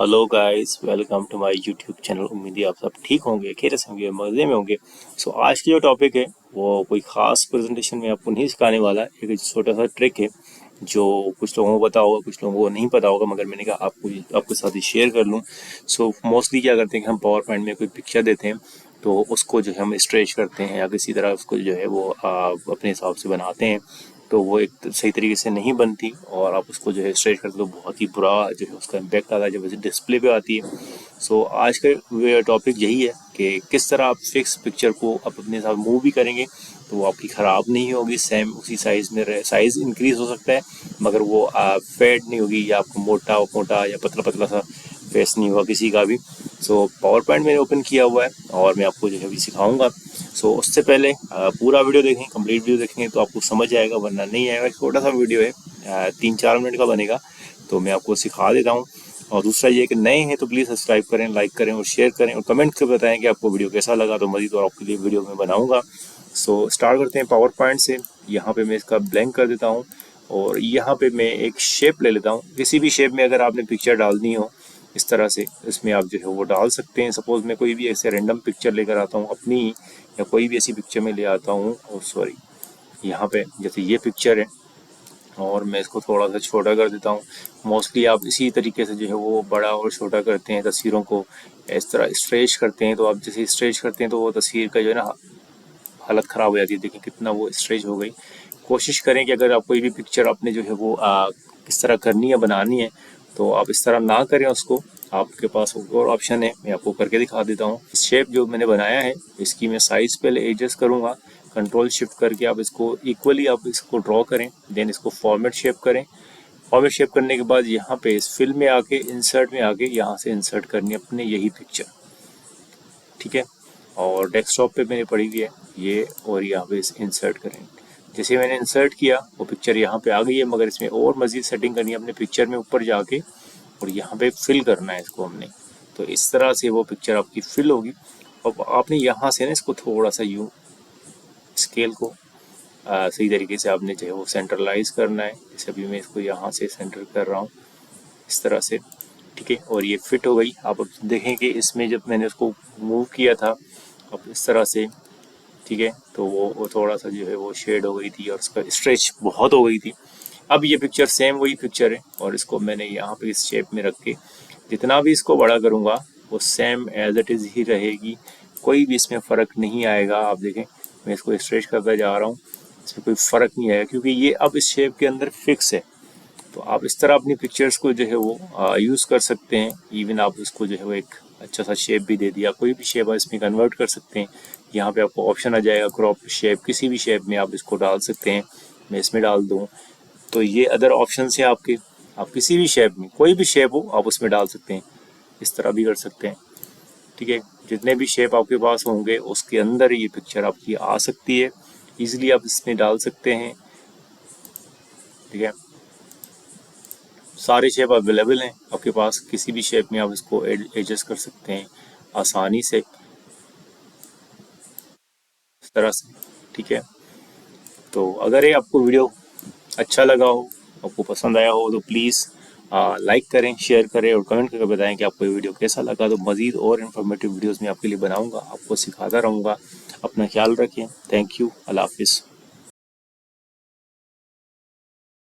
Hello guys, welcome to my YouTube channel. उम्मीद है आप सब ठीक होंगे, खैरियत से होंगे, मज़े में होंगे। आज की जो टॉपिक है वो कोई ख़ास प्रेजेंटेशन में आपको नहीं सिखाने वाला है। एक छोटा सा ट्रिक है जो कुछ लोगों को पता होगा, कुछ लोगों को नहीं पता होगा, मगर मैंने कहा आपके साथ ही शेयर कर लूँ। मोस्टली क्या करते हैं कि हम पावर पॉइंट में कोई पिक्चर देते हैं तो उसको जो है हम स्ट्रेच करते हैं या किसी तरह उसको जो है वो अपने हिसाब से बनाते हैं, तो वो एक सही तरीके से नहीं बनती और आप उसको जो है स्ट्रेच करते हो तो बहुत ही बुरा जो है उसका इम्पैक्ट आता है जब वैसे डिस्प्ले पे आती है। आज का टॉपिक यही है कि किस तरह आप फिक्स पिक्चर को आप अपने साथ मूव भी करेंगे तो वो आपकी ख़राब नहीं होगी, सेम उसी साइज़ में रहे। साइज़ इंक्रीज़ हो सकता है मगर वो फेड नहीं होगी या आपको मोटा मोटा या पतला पतला सा फेस नहीं होगा किसी का भी। पावर पॉइंट मैंने ओपन किया हुआ है और मैं आपको जो है अभी सिखाऊंगा। उससे पहले पूरा वीडियो देखें, कंप्लीट वीडियो देखेंगे तो आपको समझ आएगा, वरना नहीं आएगा। छोटा सा वीडियो है, 3-4 मिनट का बनेगा, तो मैं आपको सिखा देता हूँ। और दूसरा ये कि नए हैं तो प्लीज़ सब्सक्राइब करें, लाइक करें और शेयर करें और कमेंट करके बताएं कि आपको वीडियो कैसा लगा, तो मज़ीद और आपके लिए वीडियो मैं बनाऊँगा। स्टार्ट करते हैं पावर पॉइंट से। यहाँ पे मैं इसका ब्लैंक कर देता हूँ और यहाँ पे मैं एक शेप ले लेता हूँ। किसी भी शेप में अगर आपने पिक्चर डालनी हो इस तरह से, इसमें आप जो है वो डाल सकते हैं। सपोज़ मैं कोई भी ऐसे रैंडम पिक्चर लेकर आता हूँ अपनी, या कोई भी ऐसी पिक्चर में ले आता हूँ, और सॉरी यहाँ पे जैसे ये पिक्चर है और मैं इसको थोड़ा सा छोटा कर देता हूँ। मोस्टली आप इसी तरीके से जो है वो बड़ा और छोटा करते हैं तस्वीरों को, इस तरह स्ट्रेच करते हैं। तो आप जैसे स्ट्रेच करते हैं तो वो तस्वीर का जो है ना हालत ख़राब हो जाती है। देखिए कितना वो स्ट्रेच हो गई। कोशिश करें कि अगर आप कोई भी पिक्चर आपने जो है वो किस तरह करनी है, बनानी है, तो आप इस तरह ना करें उसको। आपके पास और ऑप्शन है, मैं आपको करके दिखा देता हूँ। शेप जो मैंने बनाया है इसकी मैं साइज़ पहले एडजस्ट करूँगा। कंट्रोल शिफ्ट करके आप इसको इक्वली आप इसको ड्रॉ करें, देन इसको फॉर्मेट शेप करें। फॉर्मेट शेप करने के बाद यहाँ पे इस फिल में आके, इंसर्ट में आके, यहाँ से इंसर्ट करनी है अपने यही पिक्चर, ठीक है। और डेस्कटॉप पे मैंने पड़ी हुई है ये, और यहाँ पे इंसर्ट करें। जैसे मैंने इंसर्ट किया वो पिक्चर यहाँ पे आ गई है, मगर इसमें और मज़ीद सेटिंग करनी है अपने पिक्चर में ऊपर जाके, और यहाँ पे फिल करना है इसको हमने। तो इस तरह से वो पिक्चर आपकी फिल होगी। अब आपने यहाँ से ना इसको थोड़ा सा यूँ स्केल को सही तरीके से आपने जो है वो सेंट्रलाइज करना है। जैसे अभी मैं इसको यहाँ से सेंटर कर रहा हूँ इस तरह से, ठीक है। और ये फिट हो गई। आप अब देखें कि इसमें जब मैंने उसको मूव किया था अब इस तरह से, ठीक है, तो वो थोड़ा सा जो है वो शेड हो गई थी और उसका स्ट्रेच बहुत हो गई थी। अब ये पिक्चर सेम वही पिक्चर है और इसको मैंने यहाँ पे इस शेप में रख के जितना भी इसको बड़ा करूँगा वो सेम एज इट इज़ ही रहेगी, कोई भी इसमें फ़र्क नहीं आएगा। आप देखें मैं इसको स्ट्रेच करता जा रहा हूँ, इसमें कोई फ़र्क नहीं आएगा क्योंकि ये अब इस शेप के अंदर फिक्स है। तो आप इस तरह अपनी पिक्चर्स को जो है वो यूज़ कर सकते हैं। इवन आप इसको जो है वो एक अच्छा सा शेप भी दे दिया, कोई भी शेप आप इसमें कन्वर्ट कर सकते हैं। यहाँ पे आपको ऑप्शन आ जाएगा क्रॉप शेप, किसी भी शेप में आप इसको डाल सकते हैं। मैं इसमें डाल दूँ तो ये अदर ऑप्शन है आपके, आप किसी भी शेप में, कोई भी शेप हो आप उसमें डाल सकते हैं। इस तरह भी कर सकते हैं, ठीक है। जितने भी शेप आपके पास होंगे उसके अंदर ये पिक्चर आपकी आ सकती है, ईजिली आप इसमें डाल सकते हैं, ठीक है। सारे शेप अवेलेबल हैं आपके पास, किसी भी शेप में आप इसको एडजस्ट कर सकते हैं आसानी से इस तरह से, ठीक है। तो अगर ये आपको वीडियो अच्छा लगा हो, आपको पसंद आया हो, तो प्लीज़ लाइक करें, शेयर करें और कमेंट करके बताएं कि आपको ये वीडियो कैसा लगा। तो मज़ीद और इन्फॉर्मेटिव वीडियोस मैं आपके लिए बनाऊंगा, आपको सिखाता रहूँगा। अपना ख्याल रखें। Thank you. अल्लाह हाफिज़।